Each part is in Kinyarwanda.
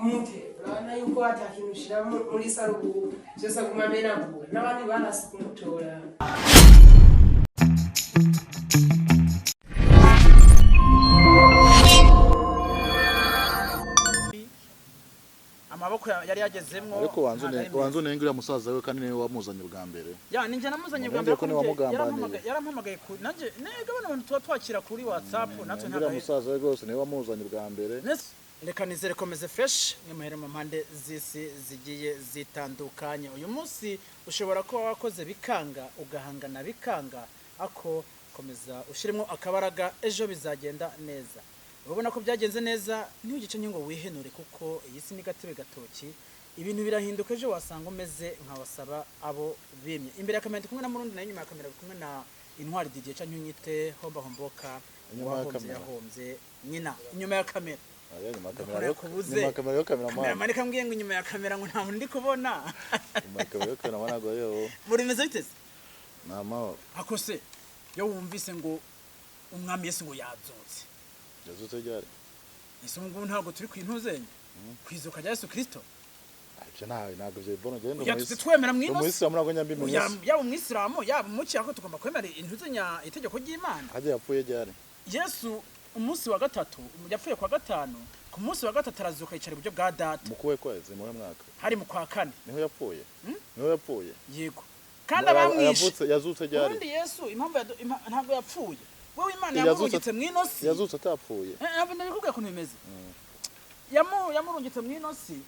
mute urabona yuko atakintu ushira muri saro byose kumamenagura n'abandi barasi kumutora. amaboko yari yagezemwo ariko wanzu nengira musaza we kandi niwe wamuzanye bwa mbere ninje namuzanye bwa mbere ko yarampamagaye nanje nega abantu tuba twakira kuri WhatsApp natwe ntaga musaza we gose niwe wamuzanye bwa mbere. Reka nizere komeze fresh ngemuhere mu mpande zisi zigiye zitandukanye. Uyu munsi ushobora ko wakoze bikanga ugahangana bikanga ako komeza ushirimo akabaraga ejo bizagenda neza. Ubona ko byagenze neza niho gice nyingo wihenure kuko iyi si ni gatebe gatoki ibintu birahinduka ejo wasanga umeze nkabasaba abo bimye. Imbere ya kamera kumwe na Murundi na inyuma ya kamera kumwe na Intwari Didier canyu nyite homba homboka wahomze nyina inyuma ya kamera. Nyuma kamera yo kamera mwana manika mbwiye ngo inyuma ya kamera ngo nta ndi kubona nyuma kamera yo kamera mwana goyo muri meze biteze nama akose yo wumvise ngo umwami Yesu ngo yazutse ryari ese ngo ntago turi kwintuzenye kwizuka rya Yesu Kristo aje nawe nago je bono gendo muri twemera mwino umuyisilamu nago nyambi mu yaba umwisilamu yaba umuki ako tugomba kwemera intuzenya itegeko ry'Imana aje yapfuye ryari Yesu umunsi wa gatatu yapfuye kwa gatanu ku munsi wa gatatu arazuka yicara iburyo bwa data mukuwe kwezi mu mwaka hari mu kwa kane niho yapfuye yego kandi abamwishe yazutse ryari undi Yesu impamvu ntabwo yapfuye wewe Imana yamurungitse mwinosi yazutse atapfuye abo ndabikubwiye ko bimeze yamurungitse mwinosi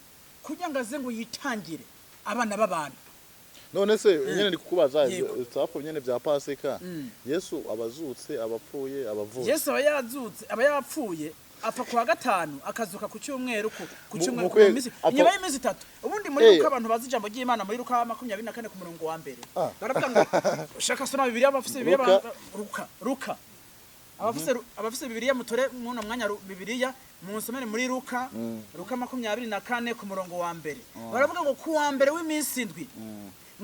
kugira ngo aze ngo yitangire abana b'abantu. None se nyene ndi kukubaza zapfu nyene bya Pasika Yesu abazutse abapfuye abavuye Yesu aba yapfuye apfa kwa gatanu akazuka ku cyumweru ku cyumweru imisi nyuma y'imisi 3 ubundi muri Luka abantu bazi ijambo ry'Imana muri Luka 24 ku murongo wa mbere baravuga ngo ushaka soma Bibiliya abafise Bibiliya Luka abafise Bibiliya mutore muno mwanya Bibiliya munsomere muri Luka 24 ku murongo wa mbere baravuga ngo ku wa mbere w'imisi 7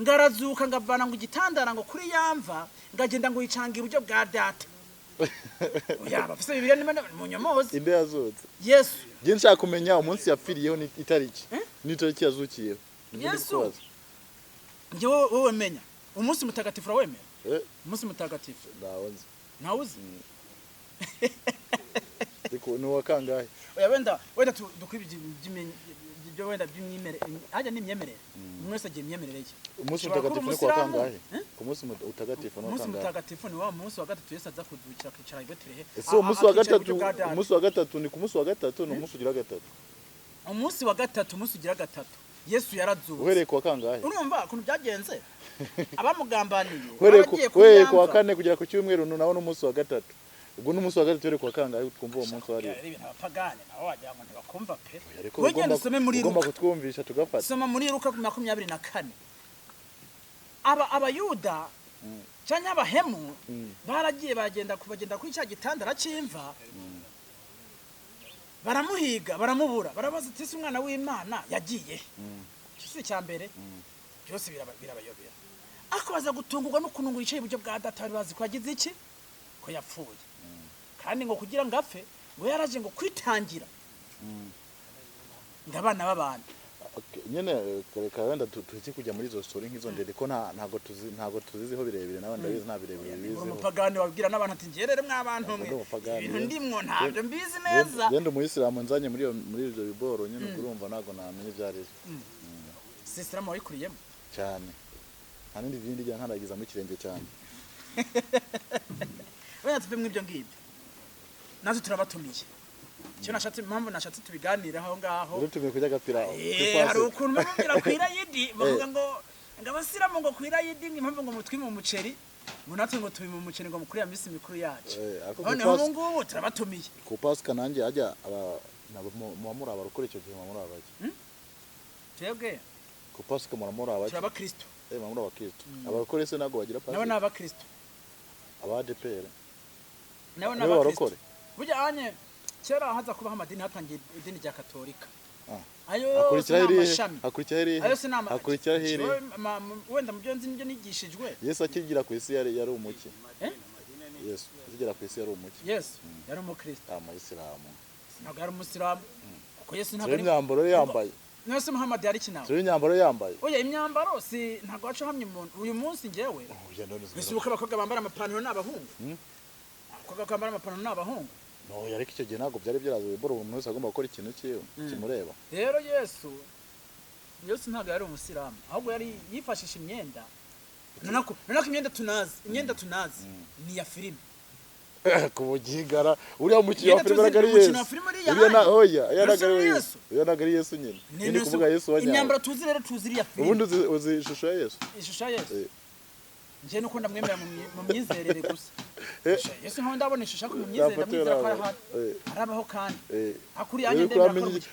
ngarazuka ngavana ngo igitandara ngo kuri yamva ngagenda ngo yicanga iburyo bwa data yaba fise Bibiliya nimana mu nyomozi inde yazutse Yesu je nshaka kumenya umunsi yapfiriyeho ni itariki n'itariki yazukiyeho Yesu nje wowe menya umunsi mutagatifu rawemera umunsi mutagatifu ndawonze nawuzi diko no wakangahe oya wenda dukwibije byo wenda by'imyemere haje n'imyemerere mwese agiye imyemerere ye umunsi mutagatifu ni kwa kangahe ku munsi mutagatifu no kangahe umunsi mutagatifu ni wa munsi wa gatatu Yesu aza kudukira kwicara i Betlehem ese umunsi wa gatatu ni ku munsi wa gatatu no umunsi ugira gatatu umunsi wa gatatu umunsi ugira gatatu Yesu yarazuze uhereye kwa kangahe urumva ukuntu byagenze abamugambaniye uhereye kwa kane kugera ku cyumweru nabona umunsi wa gatatu ubwo n'umunsi wa gatatu kwa kangahe twumva uwo munsi wari abapagane nabo wagira ngo ntibakumva pe wegenda usome muri Luka ugomba kutwumvisha tugafata soma muri Luka 24 abayuda cyangwa abahemu baragiye bagenda kuri cya gitandara cy'imva baramuhiga baramubura barabaza ati umwana w'Imana yagiye cyose cya mbere byose birabayobera akabaza gutungurwa no kunungu yicaye iburyo bwa data bari bazi ko yagize iki ko yapfuye kandi ngo kugira ngo apfe ngo yaraje ngo kwitangira ndabana b'abantu nyene reka wenda tuzi kujya muri zo story nk'izo ndende ko ntago tuziho birebire nawe ndabizi nta birebire bizi umupagani wabwira n'abantu ati ngerere mw'abantu mwe ibintu ndimwo ntabyo mbizi neza genda umuyisilamu nzanye muri ibyo biboro nyene urumva nago namenye byarizo Islam wayikuriyemo cyane hanindi bindi bya nkaragiza mu kirenge cyane wenda tuve mw'ibyo ngibyo nazo turabatumiye cyo nashatse impamvu nashatse tubiganira aho ngaho urutumye kujya gapira hari ukuntu bamubwira kwira yidi bavuga ngo ngabasiramu ngo kwira yidi impamvu ngo mutwi mu muceri ngo natwe ngo tubi mu muceri ngo mukuri ya misi mikuru yacu none ubu ngubu turabatumiye ku Pasika nanjye ajya muamura abarokore icyo gihe muamura abaje twebwe ku Pasika muamura abaje abakristo muamura abakristo abarokore se nago bagira Pasika nabo n'abakristo abadepere nabo n'abakristo burya anye kera haza kubaho amadini hatangiye idini rya Katolika ayo akurikira hiri wenda mu byo nzi nibyo nigishijwe Yesu akigira ku isi yari umuki Yesu akigira ku isi yari umuki Yesu yari umukristo amayisilamu ntabwo yari umusilamu kuko ko Yesu ntabwo ari imyambaro yambaye Nose Muhammad yari kinawe ari imyambaro yambaye oya imyambaro si ntabwo wacu hamye umuntu uyu munsi ngewe bisubuka abakobwa bambara amapantaro n'abahungu abakobwa bambara amapantaro n'abahungu no yareka icyo gihe ntabwo byari byarazuye boro umuntu wese agomba gukora ikintu cyiwe kimureba rero Yesu ntabwo yari umusiramu ahubwo yari yifashisha imyenda nanako imyenda tunazi ni ya filime kubugigara uriya mukino wa filime aragari Yesu uriya na oya yaragari Yesu nyine ni kuvuga Yesu wanya imyambaro tuzi rero tuzi ya filime ubundi uzi ishusho ya Yesu nje nuko ndamwemera mu myizerere gusa Yesu nkaho ndabona ishusho ko mu myizerere ndamwizera ko arabaho kandi akuri anye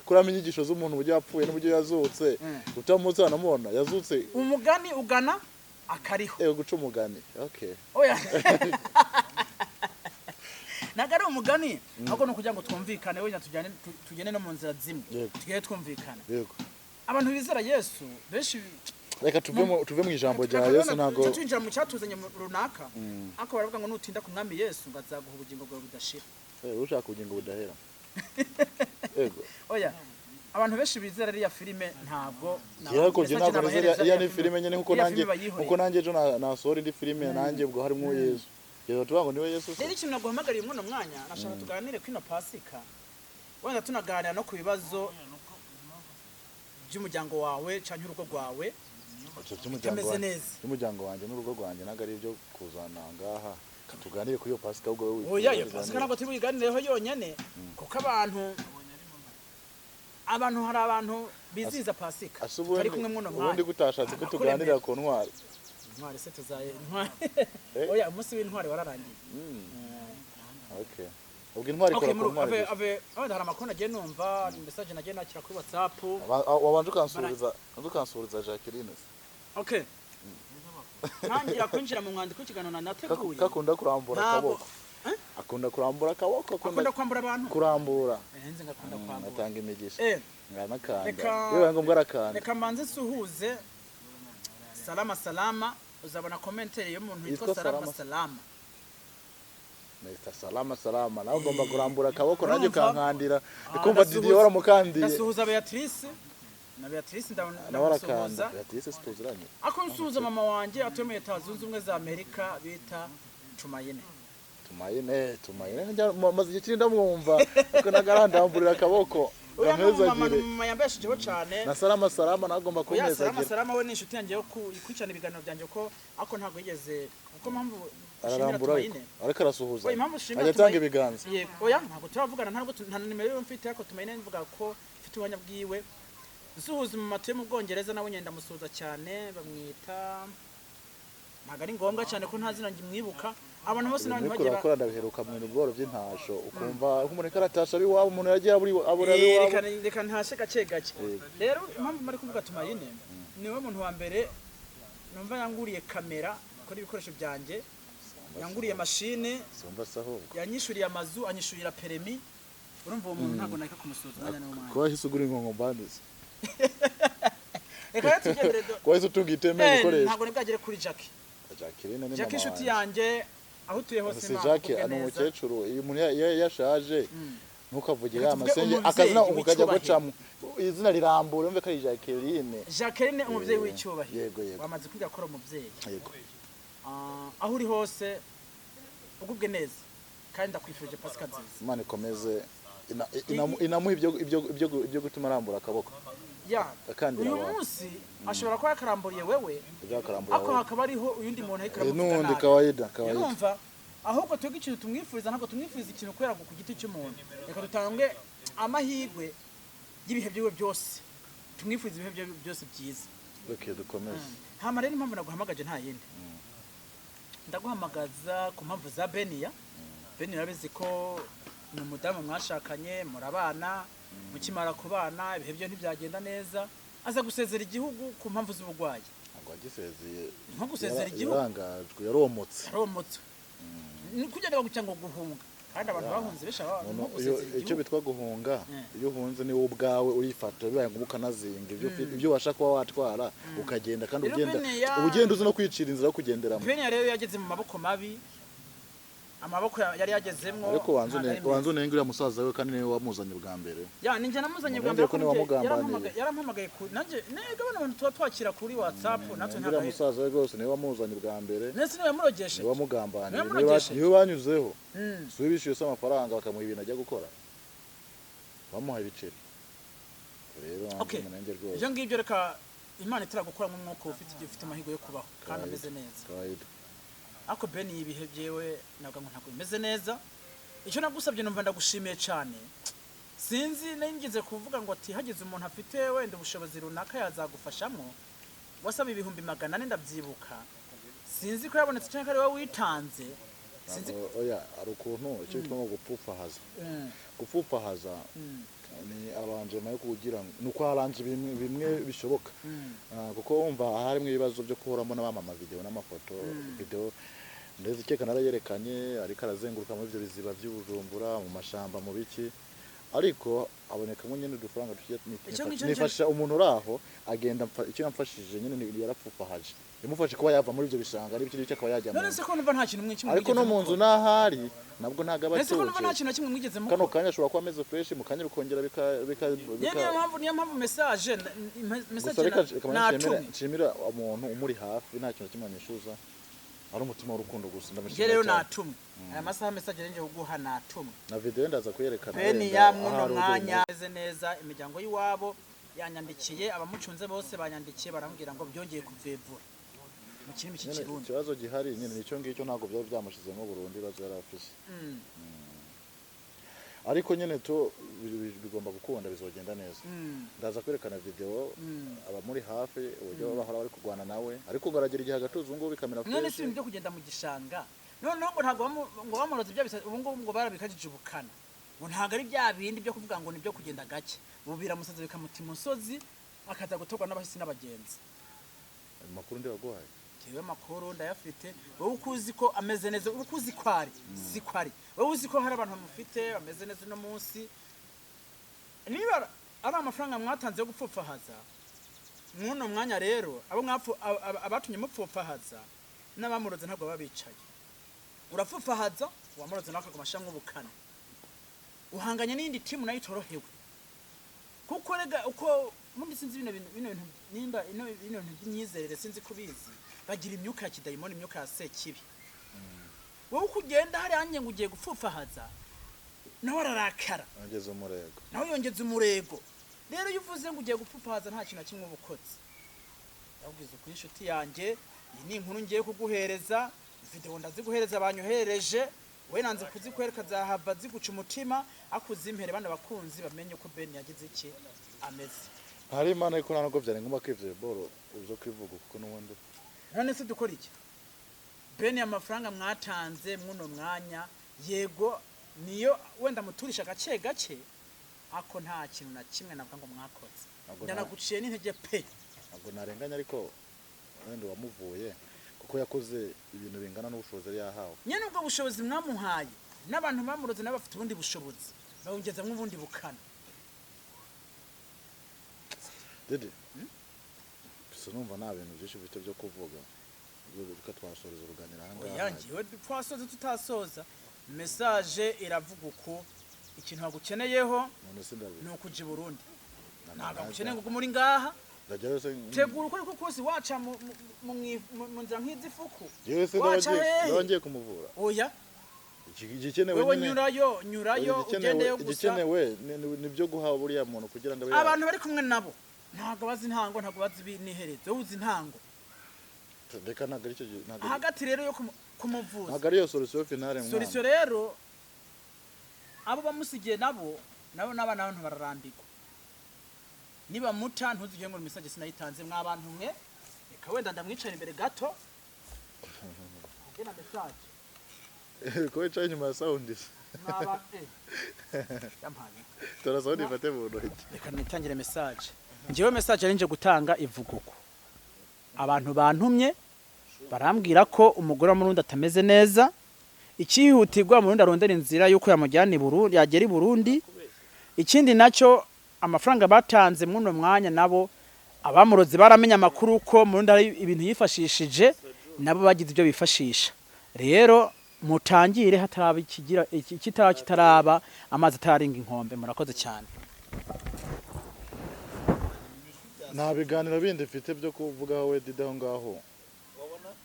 kuramenya inyigisho z'umuntu buryo yapfuye n'uburyo yazutse utamutse anamubona yazutse umugani ugana akariho guca umugani okay oya nagari umugani ahubwo no kugira ngo twumvikane wenya tugene no mu nzira zimwe tugere twumvikana yego abantu bizera Yesu benshi reka tuve mu ijambo rya Yesu ntago twinjira mu cyatuzanye runaka ako baravuga ngo nutinda ku mwami Yesu ngazaguha ubugingo bwawe budashira ushaka ubugingo budahera yego oya abantu benshi bizera ari ya filime ntabwo yego je ntabwo ya ni filime nyene nkuko nanjye ejo nasohora indi filime nanjye ubwo harimo Yesu yego tubango niwe Yesu rero ikintu naguhamagariye mwono mwanya nashaka tuganire kwino Pasika wenda tunaganira no ku bibazo by'umuryango wawe canke urugo rwawe by'umuryango wanjye n'urugo rwanjye naga ari byo kuzana ngaha tuganire kuri iyo Pasika ubwo wewe oya iyo Pasika ntabwo tubiganireho yonyene kuko abantu hari abantu biziza Pasika ari kumwe mwono mwanya ubundi gutashatse ko tuganirira ku ntwari se tuzaye ntwari oya umunsi w'intwari wararangiye okay ubwo intwari ikora ku ntwari abandi hari amakuru nagiye numva message nagiye nakira kuri WhatsApp wabanje ukansuriza Jacqueline okay ntangira kwinjira mu mwandiko w'ikiganiro nateguye kakunda kurambura akaboko akunda kurambura akaboko akunda kwambura abantu kurambura nze ngakunda kwambura atanga imigisha ngana kanda yewe ngombwa arakanda reka manze suhuze salama uzabona commentaire y'umuntu yitwa salama Mr. Salama nawe ugomba kurambura akaboko nanjye kankandira ikumva Didier waramukandiye ndasuhuza Beatrice na Beatrice ndamusuhuza Beatrice situziranye ako nsuhuza mama wanje atuye mu Leta Zunze Ubumwe za Amerika bita Tumayine maze igihe kindi ndamwumva uko nagarandamburira akaboko mama yambeshejeho cyane na Salama nagomba kunezagira Salama we ni inshuti yanjye yo kwicana ibiganiro byanjye ko ako ntago yigeze kuko mpamvu ararambura ariko arasuhuza ajyatanga ibiganza oya ntabwo turavugana nta nimero yo mfite ariko Tumayine mvuga ko mfite ubuhamya bwiwe dusuhuza mu matuye mu Bwongereza nawe nyenda musuhuza cyane bamwita ntago ari ngombwa cyane ko nta zina mwibuka abantu bose n'abandi bagira bakora ndabiheruka mu bworo by'intasho ukumva nk'umuntu karatasha ari wabo umuntu yagiye abura reka ntashe gake rero impamvu mari kuvuga Tumayine niwe muntu wa mbere numva yanguriye kamera kuri ibikoresho byanjye yanguriye machine yanyishuriye amazu anyishurira permis urumva uwo muntu ntago naka kumusuza nanya n'umwana ko hisugura inkongo bandize reka tugendere ko hisu tugiteme ibikoresho ntago nibwagere kuri Jacqueline ni Jackie inshuti yanjye aho utuye hose nta Jackie ano mukecuru iyo umuntu yashaje ntukavuge amasenge akazina ukajya gucamo izina rirambura umve kari Jacqueline umubyeyi w'icyubahiro yego wamaze kwiga akora umubyeyi yego aho uri hose ugubwe neza kandi ndakwifurije Pasika nziza Imana ikomeze inamuha ibyo gutuma arambura akaboko uyu munsi ashobora kuba yakaramburiye wewe ako hakaba ariho uyundi muntu n'undi kawaida yumva ahubwo twebwe ikintu tumwifuriza ntabwo tumwifuriza ikintu kubera ku giti cy'umuntu reka dutange amahirwe y'ibihe byiwe byose tumwifuriza ibihe byose byiza dukomeze hama rero impamvu naguhamagaje nta yindi ndaguhamagaza ku mpamvu za Beniya urabizi ko ni umudamu mwashakanye murabana mukimara kubana ibihe byo ntibyagenda neza aza gusezera igihugu ku mpamvu z'ubugwayi ntabwo agisezeye nko gusezera igihugu yarangajwe yaromotse kugenda bagucya ngo guhunga kandi abantu bahunze besha icyo bitwa guhunga iyo uhunze ni wowe ubwawe urifata bibaye ngo ukanazinga ibyo washaka kuba watwara ukagenda kandi ugenda uzi no kwicira inzira yo kugenderamo Beniya rero yageze mu maboko mabi amaboko yari yagezemwo ariko wanzu nengira musaza we kandi niwe wamuzanye bwa mbere ya ninje namuzanye bwa mbere yarampamagaye nanje nega abantu tuba twakira kuri WhatsApp natwe ntabwo musaza we rwose niwe wamuzanye bwa mbere nese niwe yamurogeshe niwe wamugambaniye niwe banyuzeho so bishyuye amafaranga bakamuha ibintu ajya gukora bamuha ibiceri rero nanjye rwose ibyo ngibyo reka Imana itaragukora nk'umwuka ufite amahigo yo kubaho kandi ameze neza ako Ben ibihe byewe nabwo ntabwo bimeze neza icyo nagusabye numva ndagushimiye cyane sinzi ningeze kuvuga ngo ati hagize umuntu afite wenda ubushobozi runaka yazagufashamo wasaba 400 ndabyibuka sinzi ko yabonetse cyane kare wowe witanze sinzi oya ari ukuntu icyo twamo gupfupahaza ni abanje nayo kugira nuko haranje bimwe bishoboka kuko wumva harimo ibibazo byo kuhoramo n'abamama video n'amafoto video ndetse keka narayerekanye ariko arazenguruka muri ibyo biziba by'ubujumbura mu mashamba mu biki ariko aboneka ngo nyene dufaranga nifasha umuntu uraho agenda icyo namfashije nyene yarapfupahaje imufashe kuba yava muri ibyo bishanga ari byo akaba yajya none se ko numva nta kintu mwiki ariko no mu nzu nahari nabwo ntaga batuje nese ko numva nta kintu kimwe mwigeze mu kano kanya ashobora kuba ameze fresh mu kanya bikongera niyo mpamvu message nshimira umuntu umuri hafi nta kintu kimwe anyishuza ari umutima w'urukundo gusa ndamishimira rero natumwe aya masaha message nje kuguha natumwe na video ndaza kwerekana Ben yamwe mwanya neze neza imiryango yiwabo yanyandikiye abamucunze bose banyandikiye barambwira ngo byongeye kuvevura mu kinimi cy'ikirundi ikibazo gihari nyine nicyo ngicyo ntago byari byamushizemo Burundi bazo yarafise ariko nyine to bigomba gukunda bizogenda neza ndaza kwerekana video abamuri hafi uburyo bahora bari kugwana nawe ariko ngaragira igihe agatuzo ngo bikamera none si byo kugenda mu gishanga none ngo ntago ngo bamuroze ibyo ubu ngo barabikajije ubukana ngo ntago ari bya bindi byo kuvuga ngo nibyo kugenda gake bubira musaze bikamutima umusozi akaza gutorwa n'abahisi n'abagenzi makuru ndi baguhaye kiwe makuru ndayafite wowe ukuzi ko ameze neza ukuzi kwari si kwari wowe uzi ko hari abantu bamufite ameze neza no munsi niba ari amafaranga mwatanze yo gupfufahaza muno mwanya rero abo abatunye mupfufahaza n'abamuroze ntabwo babicaye urapfufahaza wamuroze nako kumashamwe ubukana uhanganye n'indi timu nayo itorohewe kuko rega uko muri sinzi bino nimba ino by'imyizerere sinzi kubizi bagira imyuka ya kidayimoni imyuka ya sekibi wowe kugenda hari anye ngo ugiye gupfufahaza nawe ararakara nawe yongeza umurego rero yuvuze ngo ugiye gupfufahaza nta kintu kimwe ubukoze yabwize kuri inshuti yanjye iyi ni inkuru ngiye kuguhereza video ndaziguhereza abanyohereje we nanze kuzikwereka zahava ziguca umutima akuzimpere bana bakunzi bamenye ko Ben yagize iki ameze hari imana iko ntabwo byari ngomba kwivye boro uzo kwivuga kuko nuwende none se dukora iki Ben amafaranga mwatanze muno mwanya yego niyo wenda muturisha gace gace ako nta kintu na kimwe nabwo ngo mwakoze ndanaguciye n'intege pe ntabwo narenganya ariko wenda wamuvuye kuko yakoze ibintu bingana n'ubushobozi yahawe nyene ubwo bushobozi mwamuhaye n'abantu bamuroze n'abafite ubundi bushobozi bawungeza nk'ubundi bukana dede sinumva nta bintu byinshi bifite byo kuvuga ubwo twasoreza uruganira hanga yangiwe twasoza tutasoza message iravuga uko ikintu hagukeneyeho ni ukuja Burundi ntabwo gukeneye ngo muri ngaha tegura uko ariko kose waca mu nzira nk'izifuku waca yongeye kumuvura oya igikenewe wewe nyurayo ugendeyo gusa igikenewe nibyo guha buriya muntu kugira ngo abantu bari kumwe nabo ntabwo bazi intango ntabwo bazi binihereze uzi intango reka ntabwo ari cyo hagati rero yo kumuvuza ntabwo ari yo solution finale mwana solution rero abo bamusigiye nabo n'abana bararambirwa niba muta ntuzige ngo message sinayitanze mwabantu mwe reka wenda ndamwicara imbere gato gena message ko yicaye nyuma ya sound mwaba yampanye tora sound ifate mu ntoki reka nitangire message ngiwe message ari nje gutanga ivuguko abantu bantumye barambwira ko umugore mu Burundi atameze neza ikihutirwa mu Burundi arondera inzira yuko yamujyana Burundi yagera Burundi ikindi nacyo amafaranga batanze muno mwanya nabo abamuroze baramenya makuru ko mu Burundi hari ibintu yifashishije nabo bagize ibyo bifashisha rero mutangire hataraba ikigira kitaraba amazi ataringa inkombe. Murakoze cyane. nta biganiro bindi mfite byo kuvugaho we didaho ngaho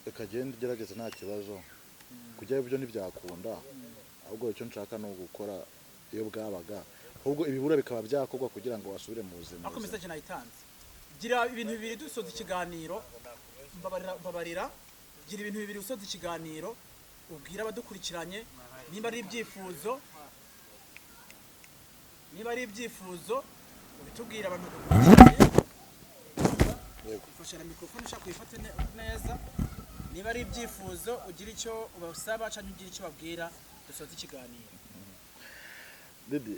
ikagenda igerageza nta kibazo kujya ibyo ntibyakunda ahubwo icyo nshaka no gukora iyo bwabaga ahubwo ibibura bikaba byakorwa kugira ngo wasubire mu buzima. Ako message nayitanze gira ibintu bibiri dusoza ikiganiro mbabarira gira ibintu bibiri usoza ikiganiro ubwira abadukurikiranye nimba ari ibyifuzo ubitubwira abantu dukurikiranye ufasha na mikrofone ushaka kuyifata neza niba ari ibyifuzo ugira icyo ubasaba cyangwa ugira icyo babwira dusoza ikiganiro. Didi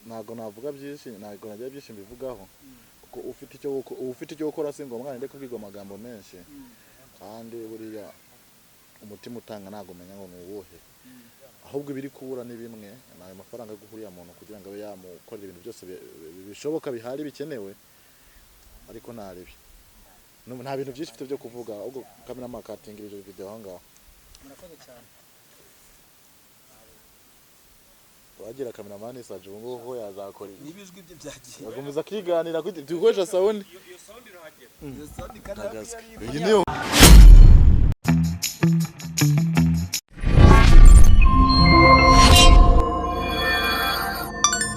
ntago navuga byinshi ntago nagira byinshi mbivugaho kuko ufite icyo gukora singo mwana ndeke kubwirwa amagambo menshi kandi buriya umutima utanga ntago menya ngo nuwuhe ahubwo ibiri kubura ni bimwe nayo mafaranga yo guhuriya muntu kugira ngo abe yamukorera ibintu byose bishoboka bihari bikenewe ariko naribi nta bintu byinshi bifite byo kuvuga ahubwo kamera makatingirije video aho ngaho. Murakoze cyane. Wagira kameramani saje ubu ngubu yazakora ibijwi bye byagiye bagomeza kwiganira dukoresha sound iyo sound irahagera iyo sound